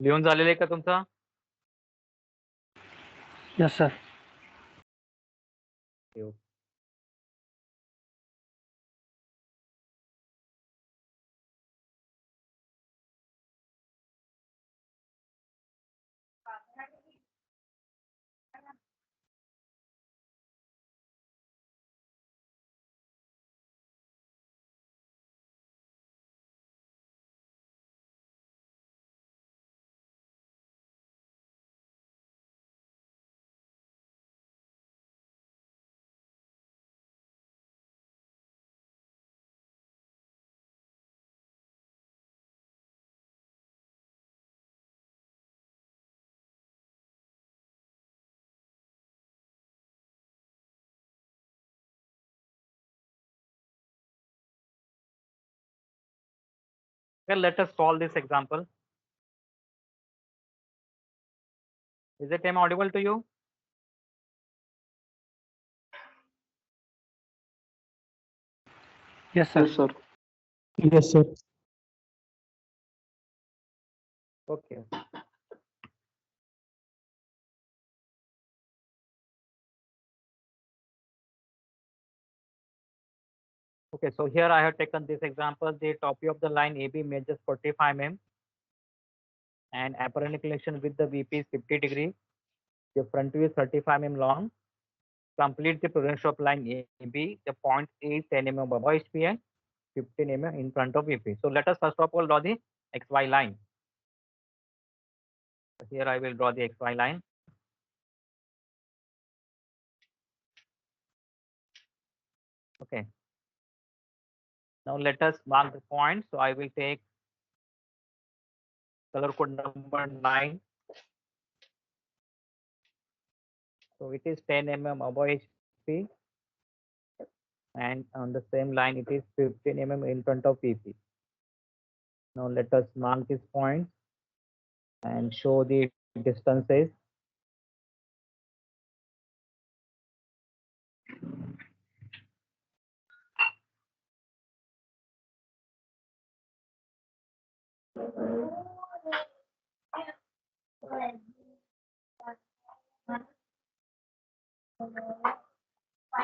लिहून झालेलं आहे का तुमचं? Yes, sir. Well, let us solve this example. Is it am audible to you? Yes, sir. Yes, sir. Yes, sir. Okay. Okay, so here I have taken this example. The top view of the line AB measures 45 mm and apparent inclination with the VP is 50 degree. The front view is 35 mm long. Complete the projection of line AB. The point A is 10 mm above HP and 15 mm in front of VP. So let us first of all draw the XY line. Here I will draw the XY line. Okay. Now let us mark the point. So I will take color code number 9. So it is 10 mm above HP, and on the same line it is 15 mm in front of VP. Now let us mark this point and show the distances.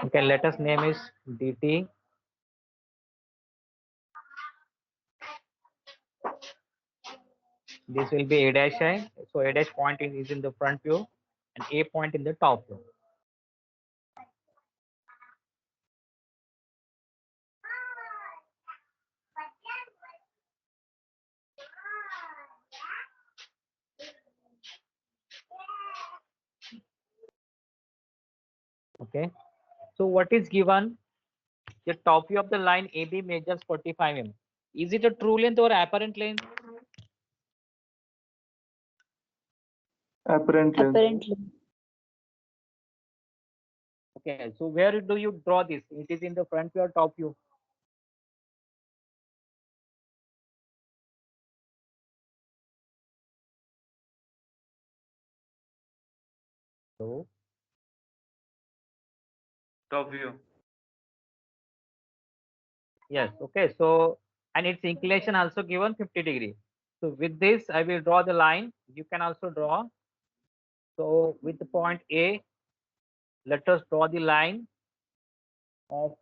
Okay, let us name is DT. This will be A dash I. So A dash point is in the front view and A point in the top view. Okay. So what is given? The top view of the line AB measures 45 mm. Is it a true length or apparent length? Apparent length. Apparently. Okay. So where do you draw this? It is in the front view or top view? So Top view. yes. Okay. So and its inclination also given 50 degree. So with this, I will draw the line. You can also draw. So with the point A, let us draw the line of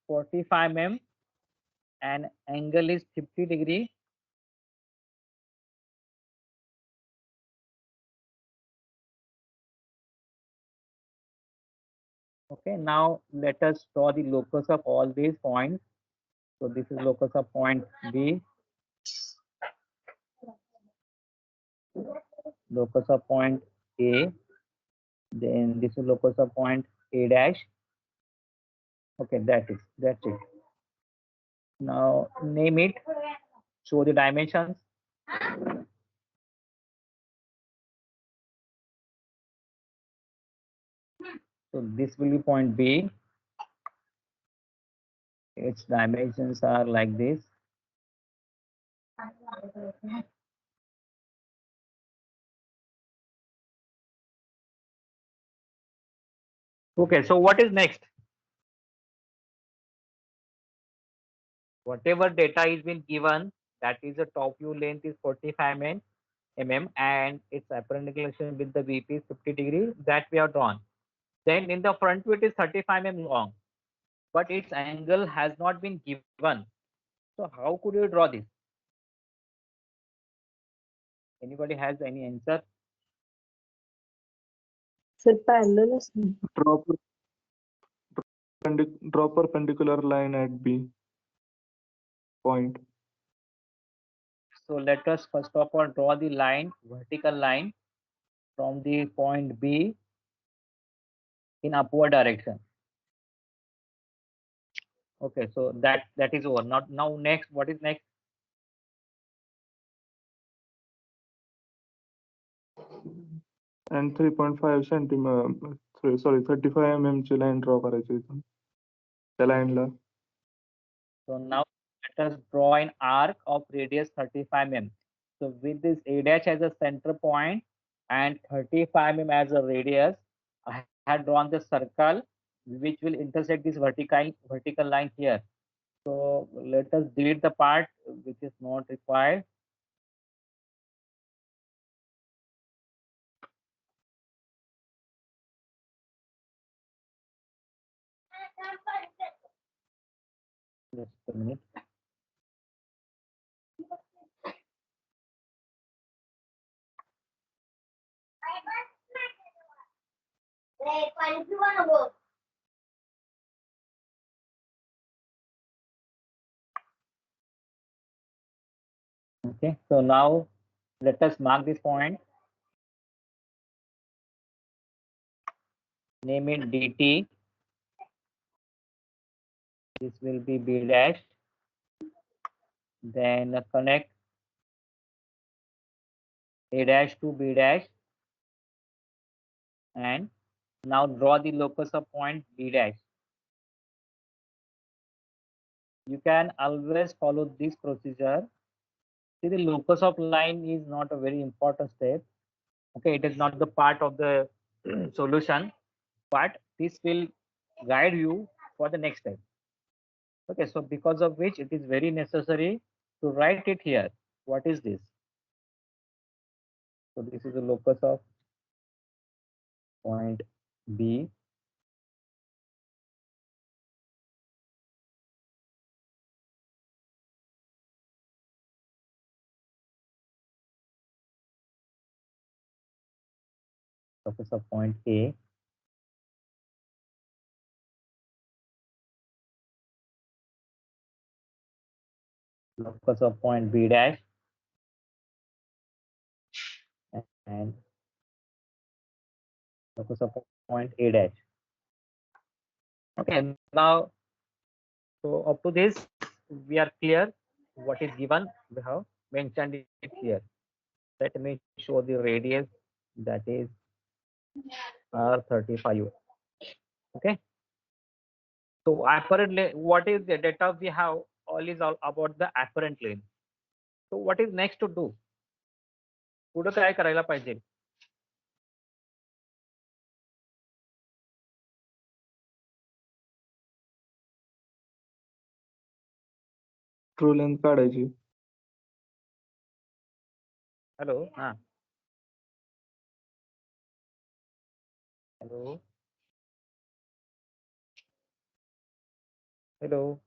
45 mm and angle is 50 degree. Okay, now let us draw the locus of all these points. So this is locus of point B, locus of point A, then this is locus of point A dash. Okay, that's it. Now name it, show the dimensions. So this will be point B. Its dimensions are like this. Okay, so what is next? Whatever data is been given, that is the top view length is 45 mm and its apparent inclination with the VP is 50 degree that we have drawn. Then in the front view it is 35 long, but its angle has not been given. So how could you draw this? Anybody has any answer? Sir, parallel is Draw, draw perpendicular line at B point. So let us first of all draw the line, vertical line from the point B in upward direction. Okay, so that is over. Now next, what is next? And 3.5 centimeter, sorry 35 ची line draw करायची इथून त्या लाईनला. So now let us draw an arc of radius 35 mm. So with this A dash as a center point and 35 mm as a radius, I had drawn the circle which will intersect this vertical line here. So let us delete the part which is not required. Just a minute. Okay, so now let us mark this point. Name it DT. This will be B dash. Then connect A dash to B dash. And now draw the locus of point B dash. You can always follow this procedure. See, the locus of line is not a very important step. Okay, it is not the part of the solution, but this will guide you for the next step. Okay, so because of which it is very necessary to write it here. What is this? So this is the locus of point B. Locus of point A. Locus of point B dash. And locus of point A dash. Okay, now, so up to this, we are clear what is given. We have mentioned it here. Let me show the radius, that is R35. Okay. So apparently, what is the data we have? All is all about the apparent length. So what is next to do? पुढं काय करायला पाहिजे? True length काढायची. Hello. Hello. Hello.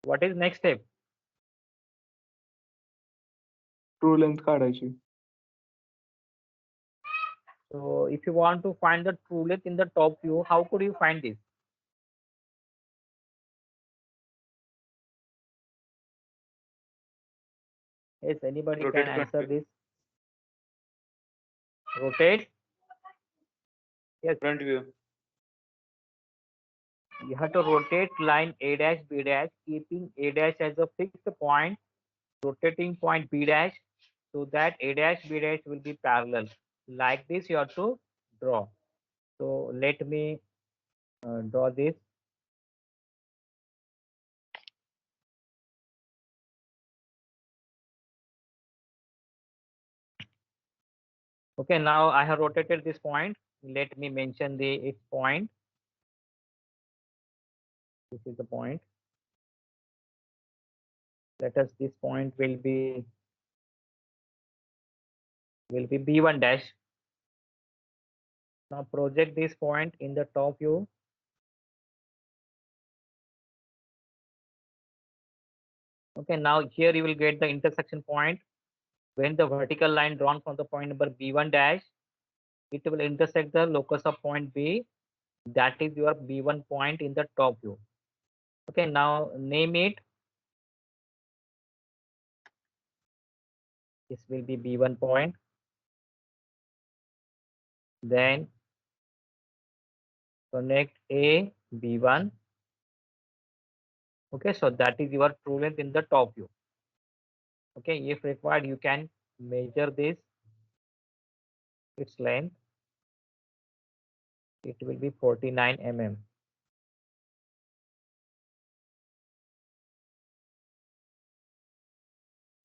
What is next step? True length काढायची. So if you want to find the true length in the top view, how could you find this? Yes, anybody Rotate can answer front this. Rotate. Yes, front view. you have to rotate line A dash B dash, keeping A dash as a fixed point, rotating point B dash, so that A dash B dash will be parallel. Like this, you have to draw. So let me draw this. Okay, now I have rotated this point. Let me mention the its point. This is the point. Let us, this point will be will be B1 dash. Now project this point in the top view. Okay, now here you will get the intersection point. When the vertical line drawn from the point number B1 dash, it will intersect the locus of point B. That is your B1 point in the top view. Okay, now name it. This will be B1 point. Then connect A, B1. Okay, so that is your true length in the top view. Okay, if required, you can measure this, its length. It will be 49 mm.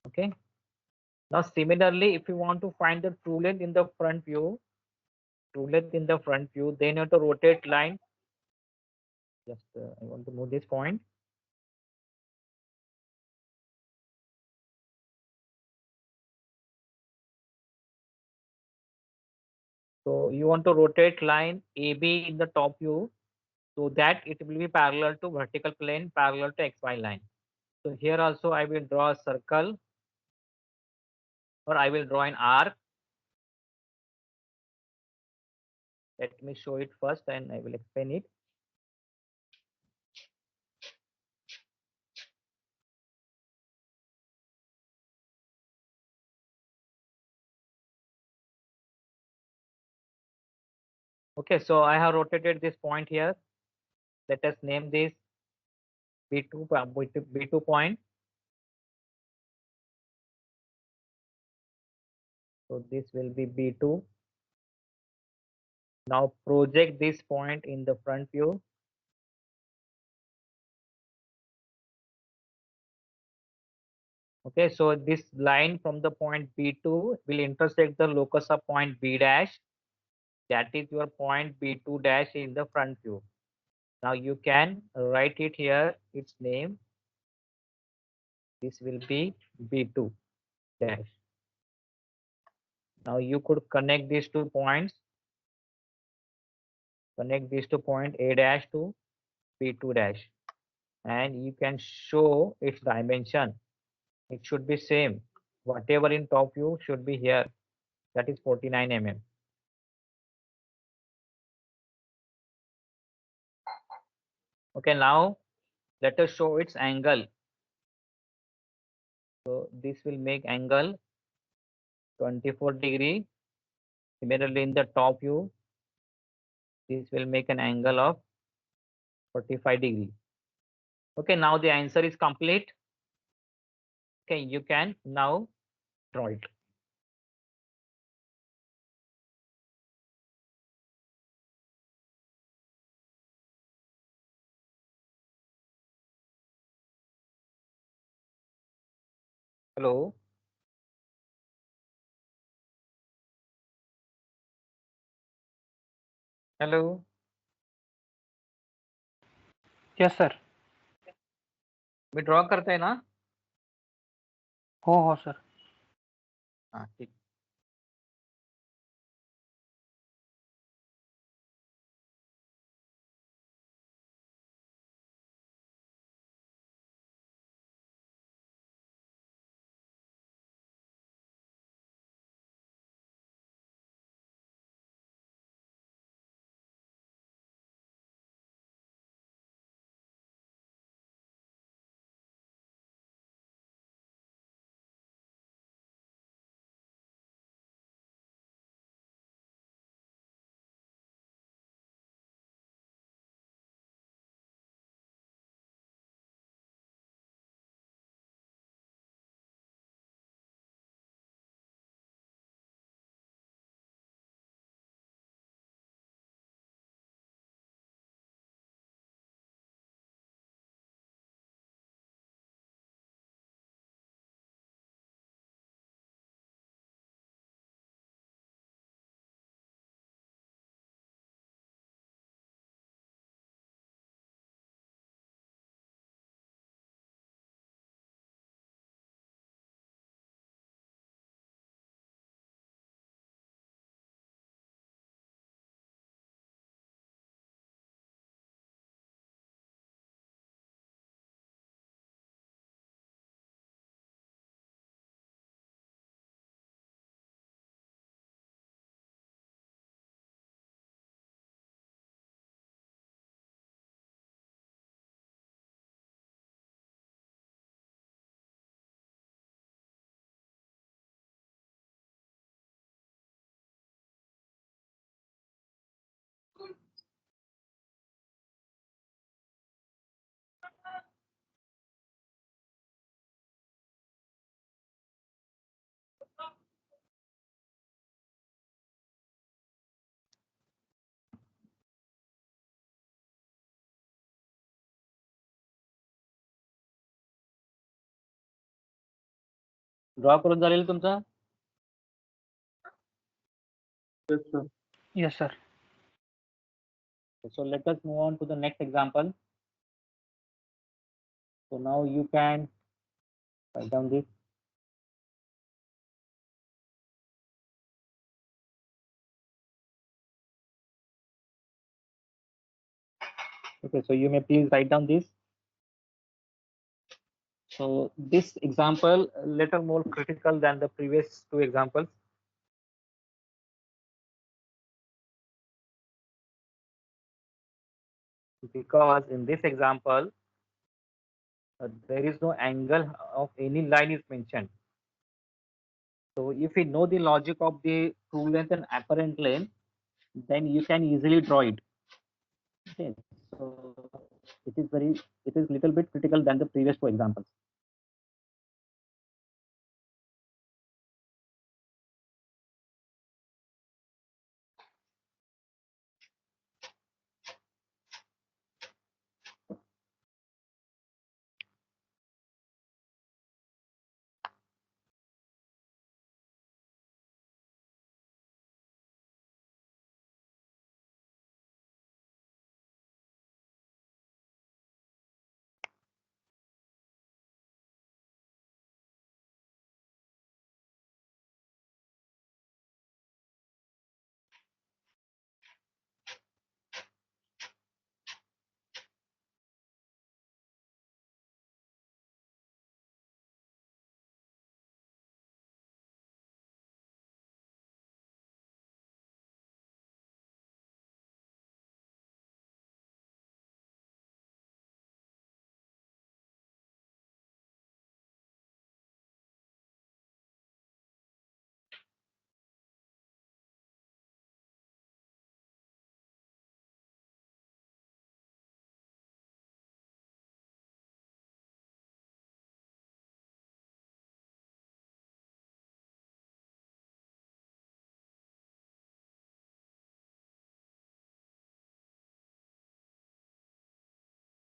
Okay. Now similarly, if you want to find the true length in the front view, then you have to rotate line. Just I want to move this point. So you want to rotate line AB in the top view so that it will be parallel to vertical plane, parallel to XY line. So here also I will draw a circle, or I will draw an arc. Let me show it first and I will explain it. Okay, so I have rotated this point here. Let us name this B2 point. So this will be B2. Now project this point in the front view. Okay, so this line from the point B2 will intersect the locus of point B dash. That is your point B2 dash in the front view. Now you can write it here, its name. This will be B2 dash. Now you could connect these 2 points. Connect these 2 points A dash to B2 dash. And you can show its dimension. It should be same. Whatever in top view should be here. That is 49 mm. Okay, now let us show its angle. So this will make angle 24°. Similarly, in the top view, this will make an angle of 45°. Okay, now the answer is complete. Okay, you can now draw it. Hello. Hello. Yes sir. Me draw करते ना. हो sir. हाँ ठीक. Draw करून झालेलं तुमचं? Yes, sir. Yes, sir. So let us move on to the next example. So now you can write down this. Okay, so you may please write down this. So this example a little more critical than the previous two examples. Because in this example, there is no angle of any line is mentioned. So if you know the logic of the true length and apparent length, then you can easily draw it. Okay, so it is little bit critical than the previous two examples.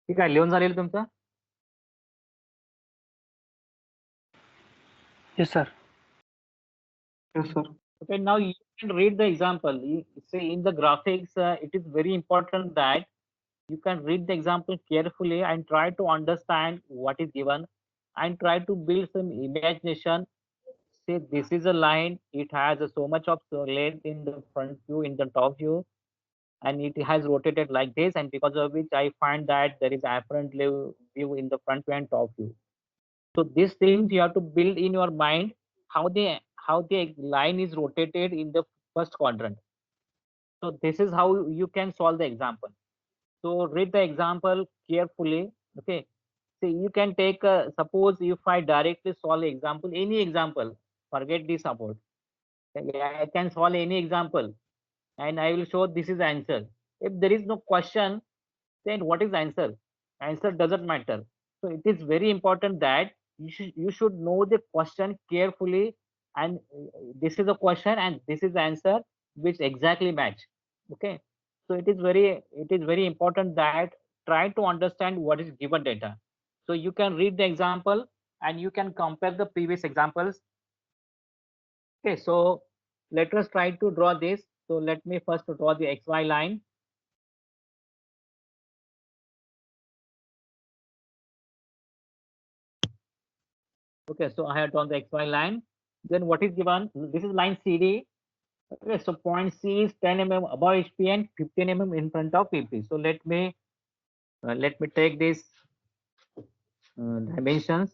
ठीक आहे, लिहून झालेलं तुमचं? Yes, sir. Yes, sir. Okay, now you can read the example. See in the graphics, it is very important that you can read the example carefully and try to understand what is given and try to build some imagination. Say this is a line, it has so much of length in the front view, in the top view, and it has rotated like this, and because of which I find that there is apparent view in the front view and top view. So these things you have to build in your mind how the line is rotated in the first quadrant. So this is how you can solve the example. So read the example carefully. Okay. See, you can take suppose if I directly solve example, any example, forget the support. Okay, I can solve any example and I will show this is answer. If there is no question, then what is answer? Answer doesn't matter. So it is very important that you should know the question carefully, and this is a question and this is the answer which exactly match. Okay, so it is very important that try to understand what is given data. So you can read the example and you can compare the previous examples. Okay, so let us try to draw this. So let me first draw the xy line. Okay, so I have drawn the xy line. Then what is given? This is line CD. Okay, so point C is 10 mm above HP and 15 mm in front of PP. So let me take this dimensions.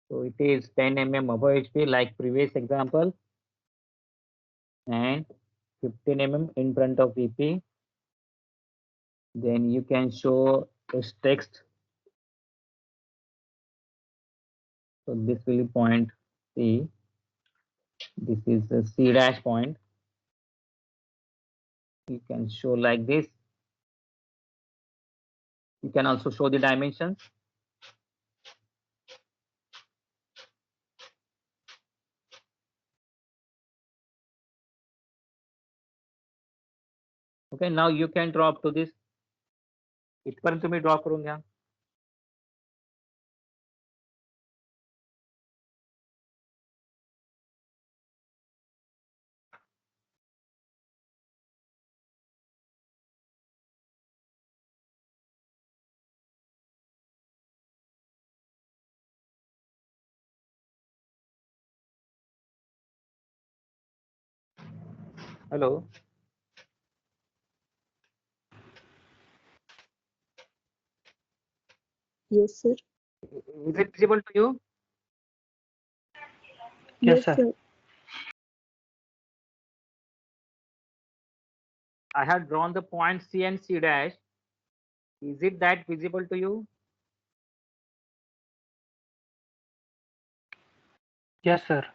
So it is 10 mm above HP like previous example and 15 mm in front of PP. Then you can show this text. So this will be point C. This is the C dash point. You can show like this. You can also show the dimensions. Okay, now you can draw up to this. इथपर्यंत तुम्ही draw करून घ्या. Hello. Yes, sir. Is it visible to you? Yes, sir. I have drawn the point C and C dash. Is it that visible to you? Yes, sir.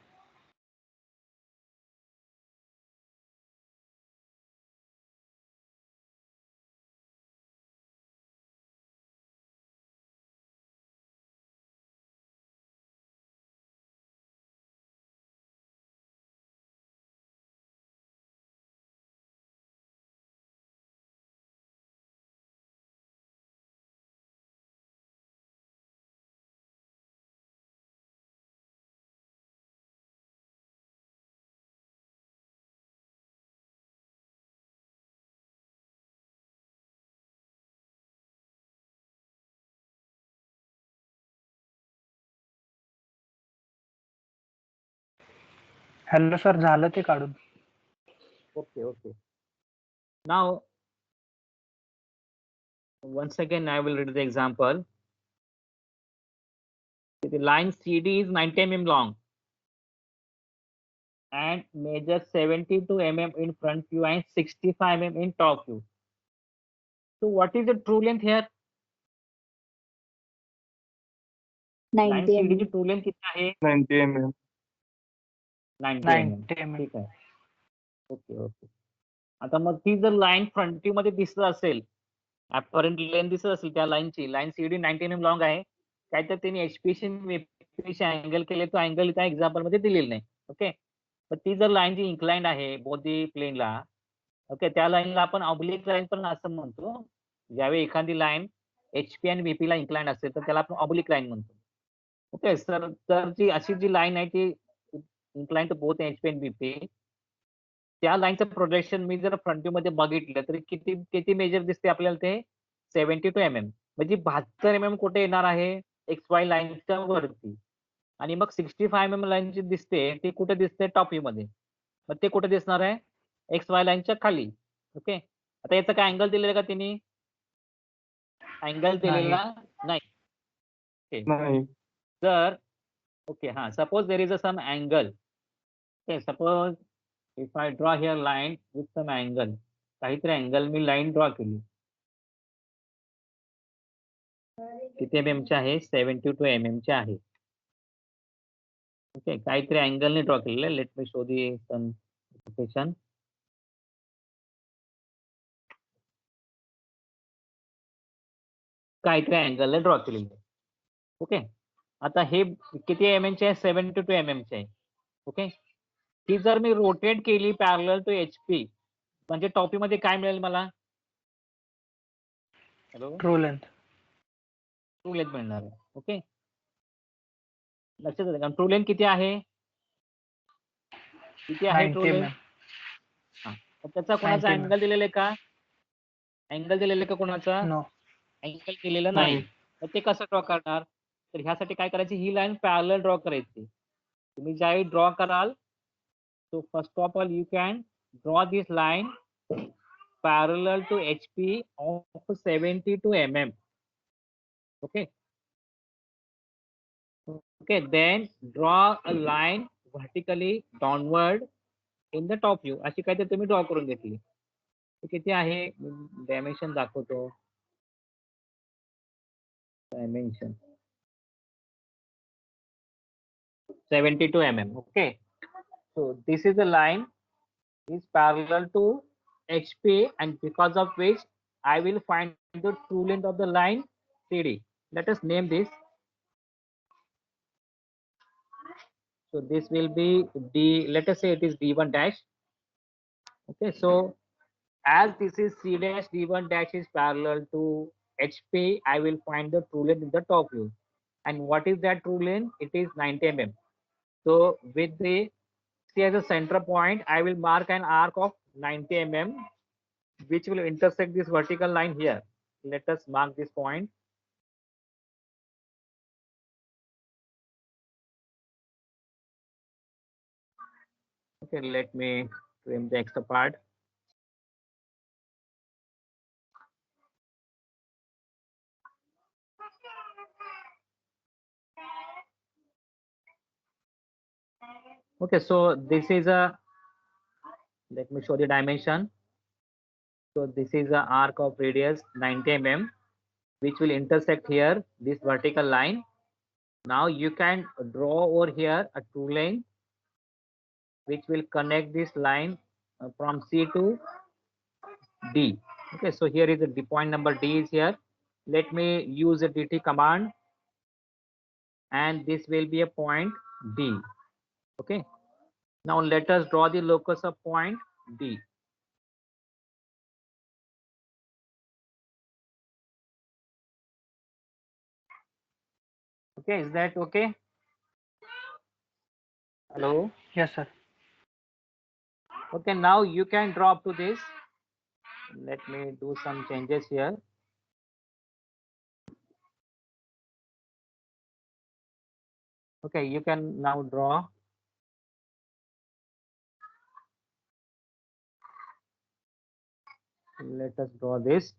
Hello sir, झालं ते काढून. Okay. Now, once again, I will read the example. The line CD is 90 mm long and measures 72 mm in front view and 65 mm in top view. So, what is the true length here? Line 90 CD ची mm. true length किती आहे? 90 mm. 90 mm. 90 mm. ठीक आहे. Okay. आता मग ती जर line front view मध्ये दिसत असेल, अपरेंट लेंथ दिसत असेल त्या लाईनची, लाईन सीडी 90 mm लॉंग आहे, काय तर त्यांनी एचपीशी अँगल केले, तो अँगल त्या एक्झाम्पल मध्ये दिलेला नाही. ओके, तर ती जर लाईन जी इन्क्लाइंड आहे बोधी प्लेनला, ओके, त्या लाईनला आपण ऑब्लिक लाईन पण असं म्हणतो. ज्यावेळी एखादी लाईन एचपी आणि व्हीपी ला इन्क्लाइंड असेल तर त्याला आपण ऑब्लिक लाईन म्हणतो. ओके सर, तर जी अशी जी लाईन आहे ती इन्क्लाइंड टू बोथ एचपी आणि व्हीपी, त्या लाईनचं प्रोजेक्शन मी जर फ्रंट व्ह्यू मध्ये बघितलं तर किती मेजर दिसते आपल्याला ते 72 mm. म्हणजे 72 mm कुठे येणार आहे? एक्स वाय लाईनच्या वरती. आणि मग 65 mm लाईन जी दिसते ती कुठे दिसते? टॉप व्ह्यू मध्ये. मग ते कुठे दिसणार आहे? एक्स वाय लाईनच्या खाली. ओके, आता याचा काय अँगल दिलेला का तिने? अँगल दिलेला नाही. नाही. जर ओके हा, suppose there is a some angle. Okay, suppose if I draw here line with some angle, काहीतरी अँगल मी लाईन ड्रॉ केली, किती mm ची आहे? 72 mm ची आहे. ओके, काहीतरी अँगलने ड्रॉ केलेलं. लेट मी शो दी सम रोटेशन. काहीतरी अँगलने ड्रॉ केलेलं. ओके, आता हे किती mm चे आहे? 72 mm चे आहे. ओके, ही जर मी रोटेट केली पॅरलल टू एचपी, म्हणजे टॉपी मध्ये काय मिळेल मला? Hello, true length. True length मिळणार आहे. ओके, लक्षात आलं? ट्रू लेंथ किती आहे? किती आहे ट्रू 90 लेंथ? mm. हा, त्याचा कोणाचा 90 mm. अँगल दिलेला आहे का? अँगल दिलेला का कोणाचा? नो. अँगल दिलेला नाही. तर ते कसं ड्रॉ करणार? तर ह्यासाठी काय करायची? ही लाईन पॅरलल ड्रॉ करायची. तुम्ही ज्यावेळी ड्रॉ कराल, so first of all you can draw this line parallel to HP of 72 mm. Okay, then draw a line vertically downward in the top view. अशी काहीतरी तुम्ही ड्रॉ करून घेतली. किती आहे? डायमेन्शन दाखवतो. Dimension 72 mm. Okay, so this is the line is parallel to HP, and because of which I will find the true length of the line CD. Let us name this. So this will be D, let us say it is D1 dash. Okay, so as this is C dash, D1 dash is parallel to HP, I will find the true length in the top view. And what is that true length? It is 90 mm. So with the C as a center point, I will mark an arc of 90 mm, which will intersect this vertical line here. Let us mark this point. Okay, let me trim the extra part. Okay, so this is a, let me show the dimension. So this is a arc of radius 90 mm, which will intersect here this vertical line. Now you can draw over here a true line which will connect this line from C to D. Okay, so here is the point number D is here. Let me use a DT command, and this will be a point D. Okay, now let us draw the locus of point D. Okay, is that okay? Hello. Yes, sir. Okay, now you can draw up to this. Let me do some changes here. Okay, you can now draw. Let us draw this.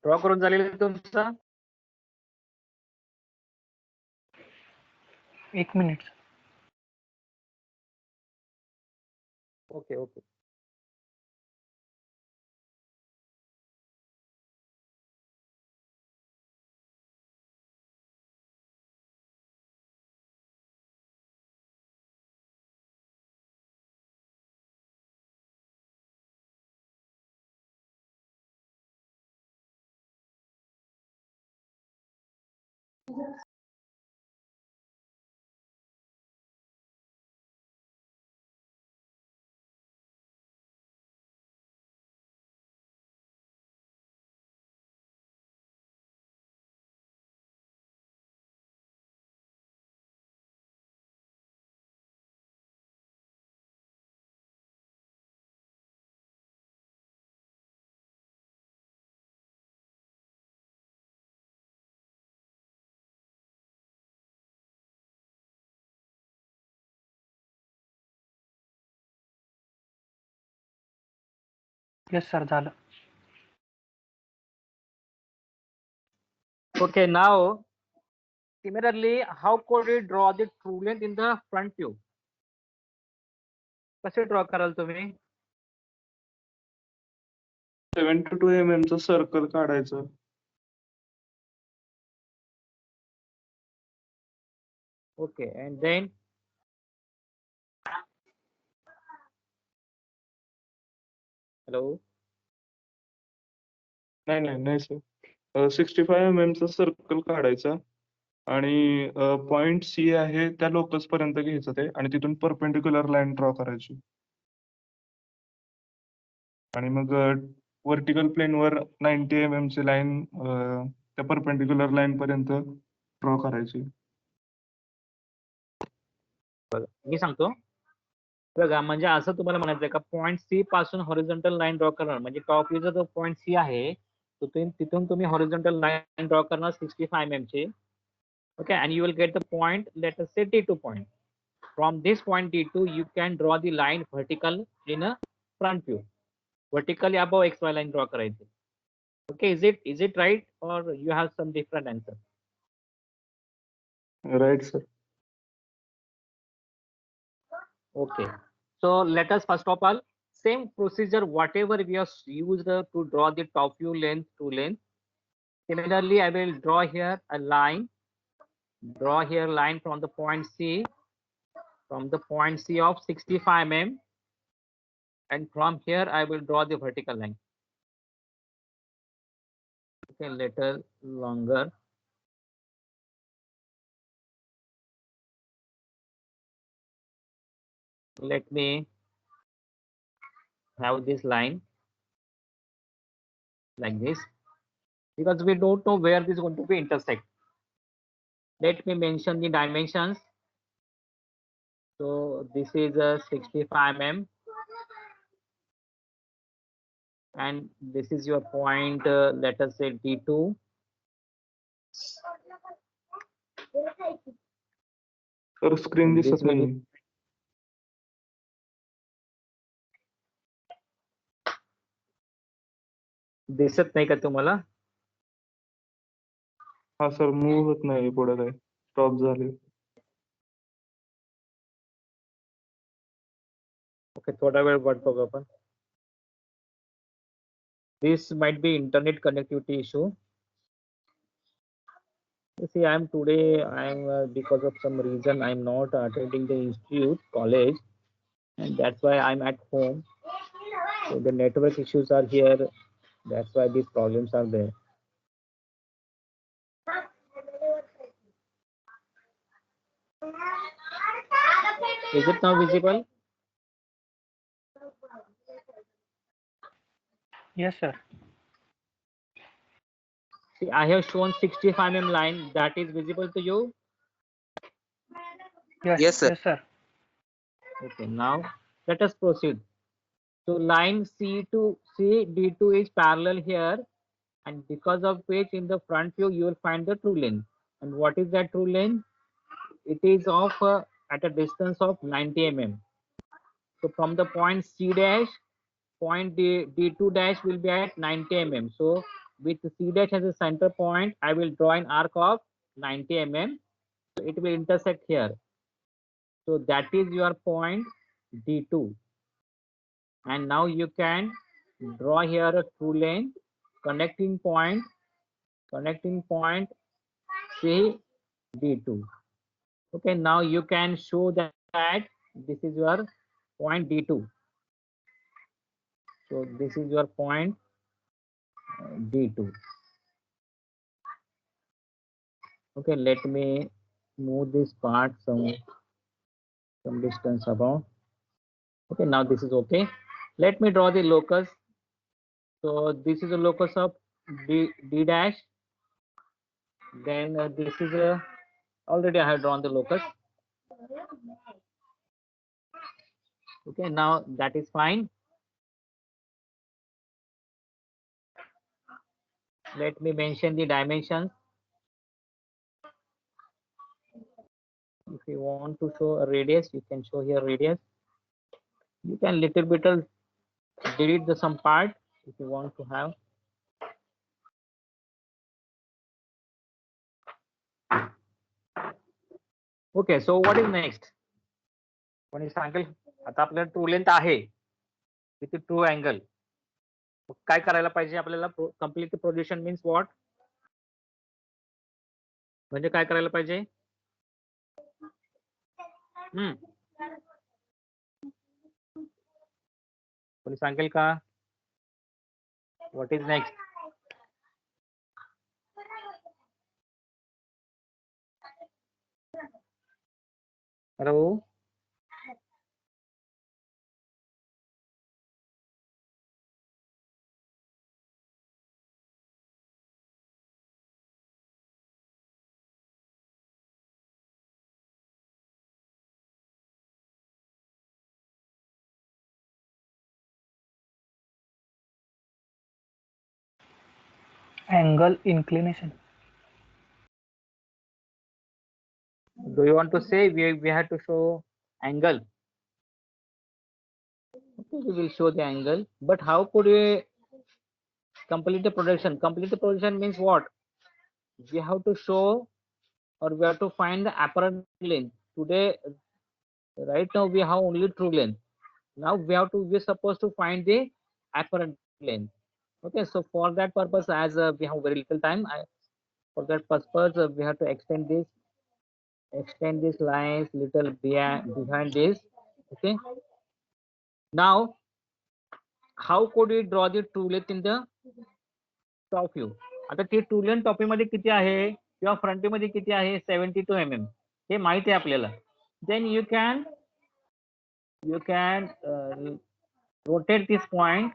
Draw करून झालेलं तुमचं. एक minute. Okay okay. Yes sir, झालं. Okay, now similarly, how could we draw the true length in the front view? कसे draw कराल तुम्ही? 72 mm चं circle काढायचं. Okay, and then hello. नाही सर. 65 mm चं सर्कल काढायचं आणि पॉइंट सी आहे त्या लोकस पर्यंत घ्यायचं ते आणि तिथून परपेंडिक्युलर लाईन ड्रॉ करायची. आणि मग वर्टिकल प्लेनवर 90 mm ची लाईन त्या परपेंडिक्युलर लाईन पर्यंत ड्रॉ करायची. मी सांगतो बघा, म्हणजे असं तुम्हाला म्हणायचं का पॉईंट सी पासून हॉरिझॉन्टल लाईन ड्रॉ करणार, म्हणजे टॉप व्ह्यूचा जो पॉईंट सी आहे तिथून तुम्ही हॉरिझॉन्टल लाईन ड्रॉ करणार 65 mm ची. Okay, and you will get the point, let us say D2 point. From this point D2 you can draw the line vertical in a front view, vertically above XY line draw करायची. Okay, is it right or you have some different answer? Right sir. Okay, so let us first of all same procedure whatever we have used to draw the top view length to length. Similarly, I will draw here a line. Draw here line from the point C, of 65 mm, and from here I will draw the vertical line. Okay, little longer. Let me have this line like this, because we don't know where this is going to be intersect. Let me mention the dimensions. So this is a 65 mm, and this is your point, let us say D2. तर screen This दिसत will नाही. be, दिसत नाही का तुम्हाला? हा sir, move होत नाही पुढे काय, स्टॉप झाले. Okay, थोडा वेळ वाट बघू आपण. This might be internet connectivity issue. You see, I'm because of some reason I'm not attending the institute college, and that's why I'm at home. So the network issues are here. That's why these problems are there. Is it now visible? Yes, sir. See, I have shown 65 mm line. That is visible to you? Yes, sir. yes, sir. Okay, now let us proceed. So line C to C D2 is parallel here, and because of which in the front view you will find the true length. And what is that true length? It is of at a distance of 90 mm. So from the point C dash, point D2 dash will be at 90 mm. So with C dash as a center point, I will draw an arc of 90 mm. So it will intersect here. So that is your point D2. And now you can draw here a true length connecting point C D2. Okay, now you can show that this is your point D2. So this is your point D2. Okay, let me move this part some distance above. Okay, now this is okay. Let me draw the locus. So this is the locus of D dash. Then this is a, already I have drawn the locus. Okay, now that is fine. Let me mention the dimensions. If you want to show a radius, you can show here radius. You can little bit delete the some part if you want to have. Okay, so what is next? कोणी सांगेल? आता आपल्याला true length आहे with true angle. काय करायला पाहिजे आपल्याला? Complete projection means what? म्हणजे काय करायला पाहिजे? कोणी सांगेल का? What is next? Hello. Angle inclination. Do you want to say we have to show angle? Okay, we will show the angle, but how could we complete the projection? Complete the projection means what? We have to show, or we have to find the apparent length. Today, right now we have only true length. Now we're supposed to find the apparent length. Okay, so for that purpose, as we have very little time, for that purpose we have to extend this lines little behind this. Okay, now how could we draw the true length in the top view? आता ती true length top view मध्ये किती आहे किंवा front view मध्ये किती आहे? 72 mm हे माहिती आहे आपल्याला. Then you can rotate this point.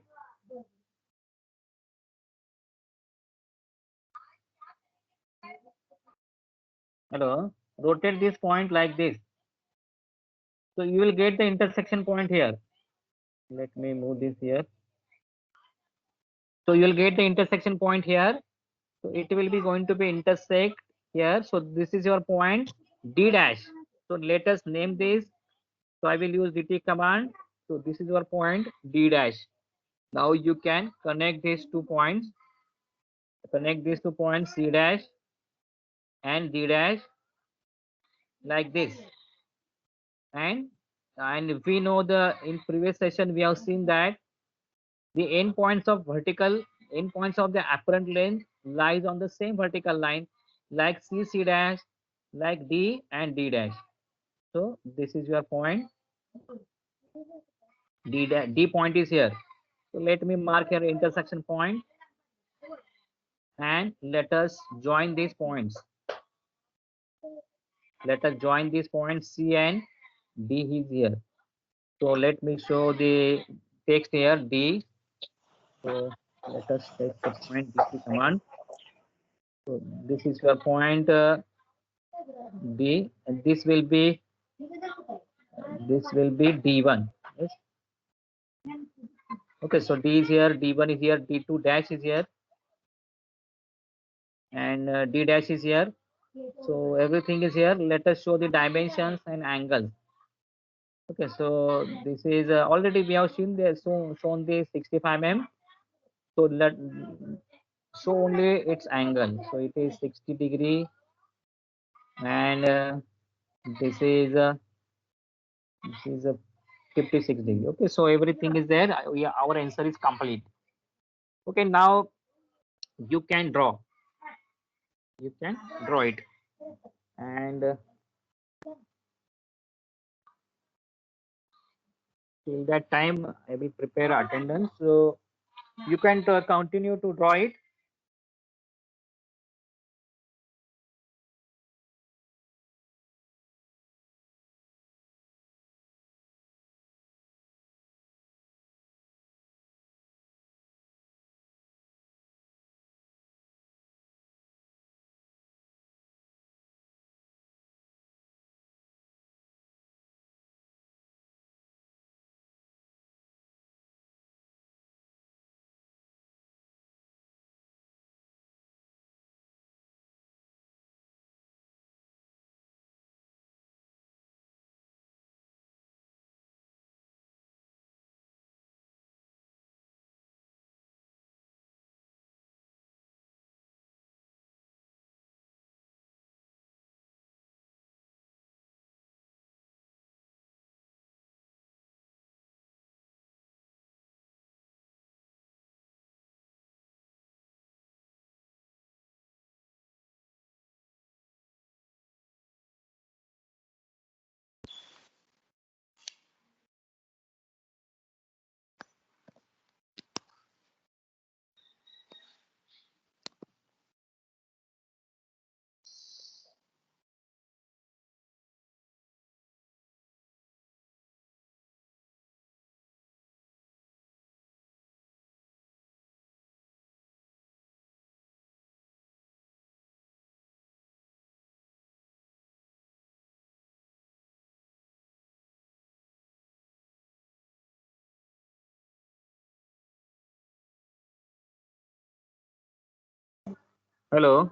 Hello, rotate this point like this. So you will get the intersection point here. Let me move this here. So you will get the intersection point here. So it will be going to be intersect here. So this is your point D dash. So let us name this. So I will use dt command. So this is your point D dash. Now you can connect these 2 points. Connect these 2 points C dash and D dash like this. And we know in previous session we have seen that the endpoints of the apparent length lies on the same vertical line like C dash, like D and D dash. So this is your point. D point is here. So let me mark here intersection point and let us join these points. Let us join these points C and D is here. So let me show the text here D. So let us take the point dt command. So this is your point D, and this will be D1. Yes. Okay, so D is here, D1 is here, D2 dash is here, and D dash is here. So everything is here. Let us show the dimensions and angles. Okay, so this is already we have seen the shown the 65 mm. So let show only its angle. So it is 60 degree, and this is a 56 degree. Okay, so everything is there. Our answer is complete. Okay, now you can draw. You can draw it, and till that time I will prepare attendance. So you can continue to draw it. Hello.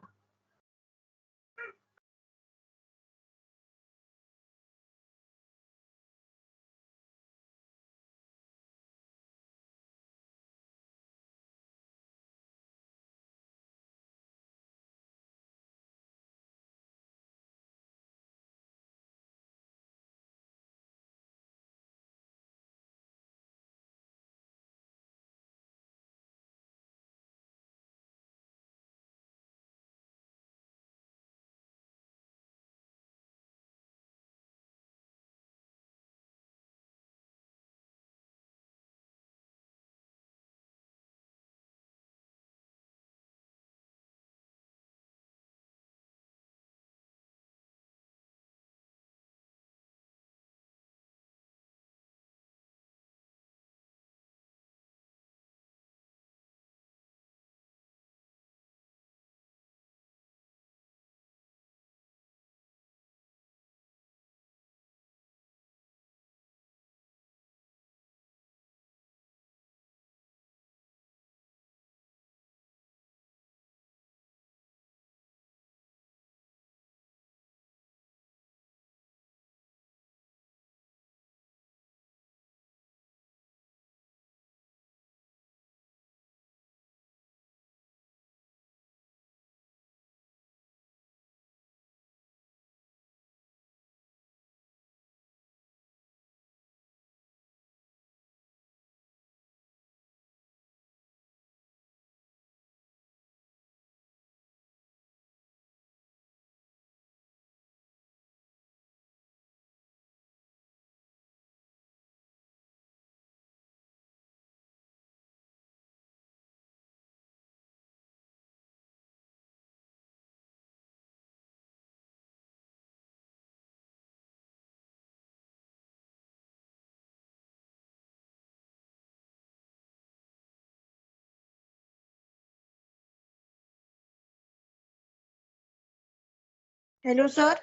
Hello, sir.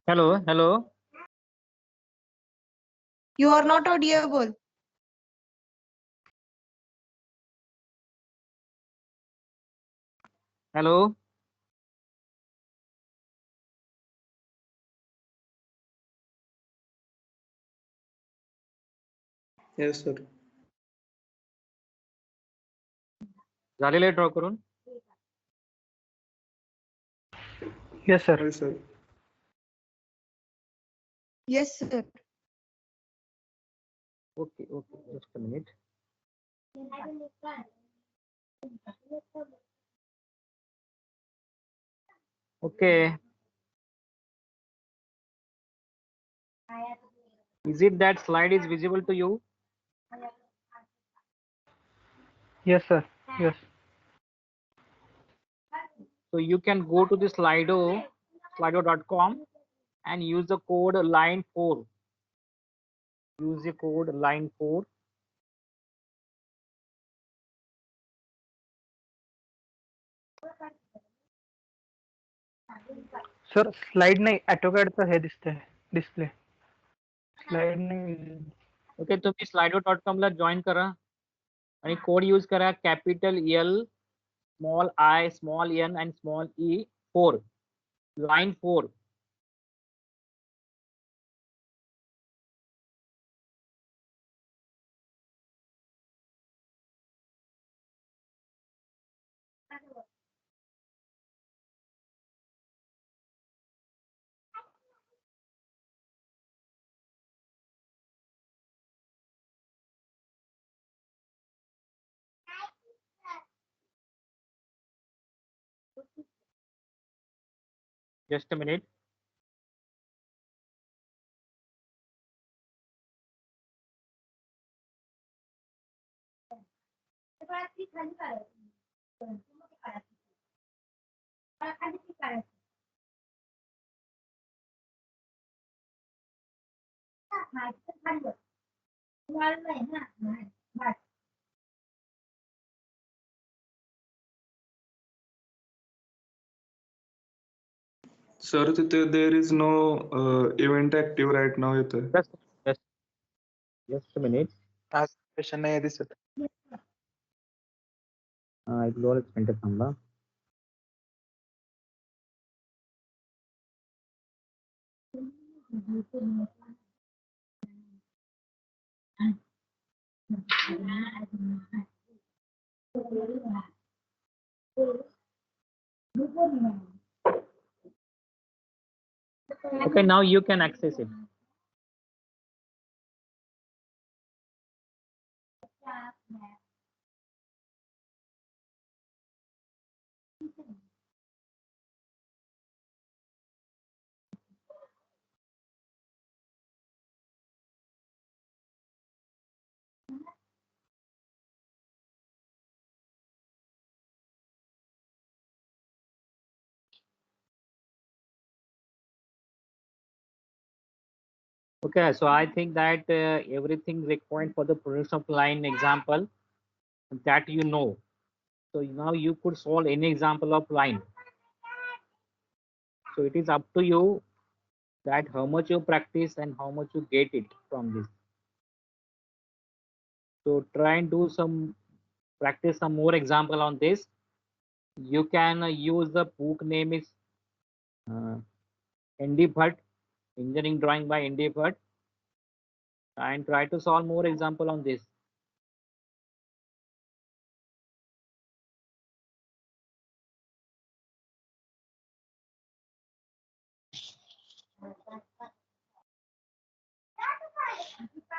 Hello. Hello. You are not audible. Hello. Yes, sir. झालेलं draw करून. Yes, sir. Yes, sir. Yes, sir. Okay. Okay. Just a minute. Okay. Is it that slide is visible to you? Yes, sir. Yes. So you can go to the slido.com and use the code line 4. Use the code line 4. Sir slide नाही ऑटोकॅडचं हे दिसतंय display slide नाही okay तुम्ही slido.com ला join करा आणि code use करा capital L small I small N and small E 4 line 4. Just a minute. Sir, there is no event active right now. Just a minute. आज question नाही दिसत. Ignore extended number. Okay, now you can access it. Okay, so I think that everything required for the production of line example that you know. So now you could solve any example of line. So it is up to you that how much you practice and how much you get it from this. So try and do some practice some more example on this. You can use the book name is uh, ND Bhatt, Engineering Drawing by ND Bhatt, and try to solve more example on this.